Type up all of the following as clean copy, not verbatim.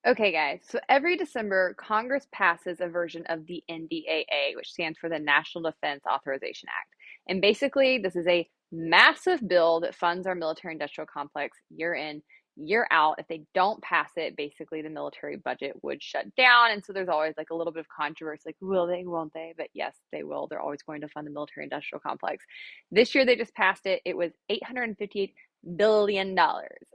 Okay, guys, so every December, Congress passes a version of the NDAA, which stands for the National Defense Authorization Act. And basically, this is a massive bill that funds our military industrial complex year in, year out. If they don't pass it, basically the military budget would shut down. And so there's always like a little bit of controversy, like, will they, won't they? But yes, they will. They're always going to fund the military industrial complex. This year, they just passed it. It was $858 billion.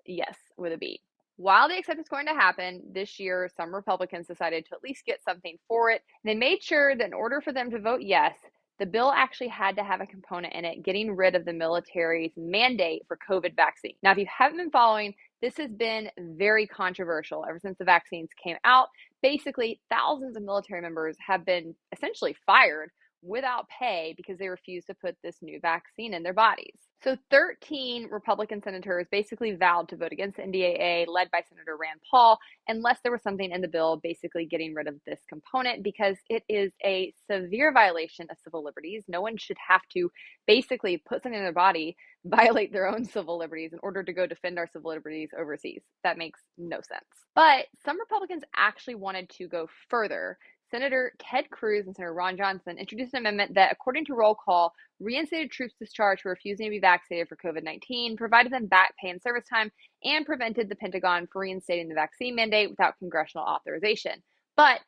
Yes, with a B. While they accept it's going to happen, this year some Republicans decided to at least get something for it. They made sure that in order for them to vote yes, the bill actually had to have a component in it getting rid of the military's mandate for COVID vaccine. Now, if you haven't been following, this has been very controversial ever since the vaccines came out. Basically, thousands of military members have been essentially fired without pay because they refused to put this new vaccine in their bodies. So 13 Republican senators basically vowed to vote against the NDAA, led by Senator Rand Paul, unless there was something in the bill basically getting rid of this component because it is a severe violation of civil liberties. No one should have to basically put something in their body, violate their own civil liberties in order to go defend our civil liberties overseas. That makes no sense. But some Republicans actually wanted to go further. Senator Ted Cruz and Senator Ron Johnson introduced an amendment that, according to roll call, reinstated troops discharged for refusing to be vaccinated for COVID-19, provided them back pay and service time, and prevented the Pentagon from reinstating the vaccine mandate without congressional authorization. But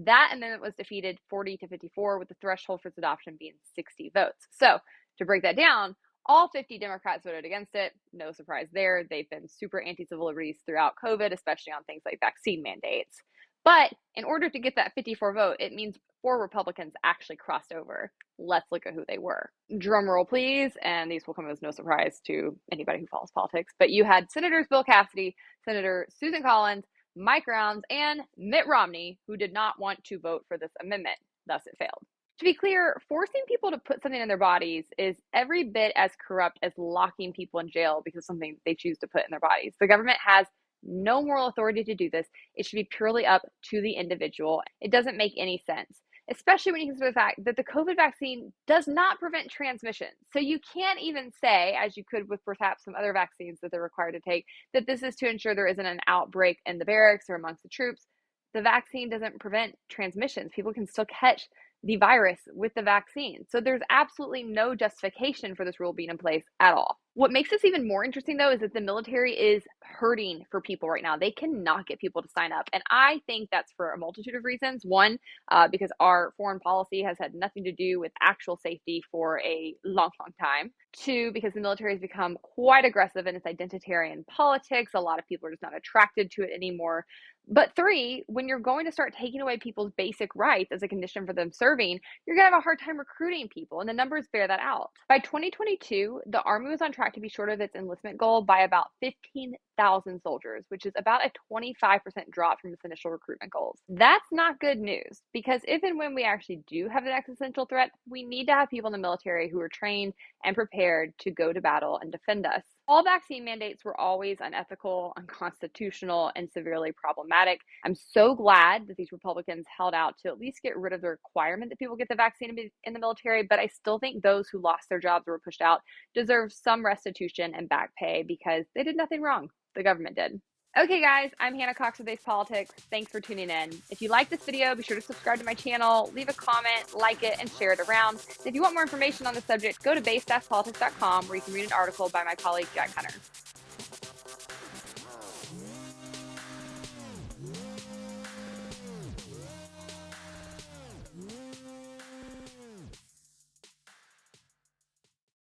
that amendment was defeated 40 to 54, with the threshold for its adoption being 60 votes. So, to break that down, all 50 Democrats voted against it. No surprise there. They've been super anti-civil liberties throughout COVID, especially on things like vaccine mandates. But in order to get that 54 vote, it means 4 Republicans actually crossed over. Let's look at who they were. Drum roll, please. And these will come as no surprise to anybody who follows politics. But you had Senators Bill Cassidy, Senator Susan Collins, Mike Rounds, and Mitt Romney, who did not want to vote for this amendment. Thus, it failed. To be clear, forcing people to put something in their bodies is every bit as corrupt as locking people in jail because of something they choose to put in their bodies. The government has no moral authority to do this. It should be purely up to the individual. It doesn't make any sense, especially when you consider the fact that the COVID vaccine does not prevent transmission. So you can't even say, as you could with perhaps some other vaccines that they're required to take, that this is to ensure there isn't an outbreak in the barracks or amongst the troops. The vaccine doesn't prevent transmissions. People can still catch the virus with the vaccine. So there's absolutely no justification for this rule being in place at all. What makes this even more interesting, though, is that the military is hurting for people right now. They cannot get people to sign up. And I think that's for a multitude of reasons. One, because our foreign policy has had nothing to do with actual safety for a long, long time. Two, because the military has become quite aggressive in its identitarian politics. A lot of people are just not attracted to it anymore. But three, when you're going to start taking away people's basic rights as a condition for them serving, you're going to have a hard time recruiting people, and the numbers bear that out. By 2022, the Army was on track to be short of its enlistment goal by about 15,000 soldiers, which is about a 25% drop from its initial recruitment goals. That's not good news, because if and when we actually do have an existential threat, we need to have people in the military who are trained and prepared to go to battle and defend us. All vaccine mandates were always unethical, unconstitutional, and severely problematic. I'm so glad that these Republicans held out to at least get rid of the requirement that people get the vaccine in the military, but I still think those who lost their jobs or were pushed out deserve some restitution and back pay because they did nothing wrong. The government did. Okay, guys, I'm Hannah Cox with Base Politics. Thanks for tuning in. If you like this video, be sure to subscribe to my channel, leave a comment, like it, and share it around. And if you want more information on the subject, go to base-politics.com where you can read an article by my colleague, Jack Hunter.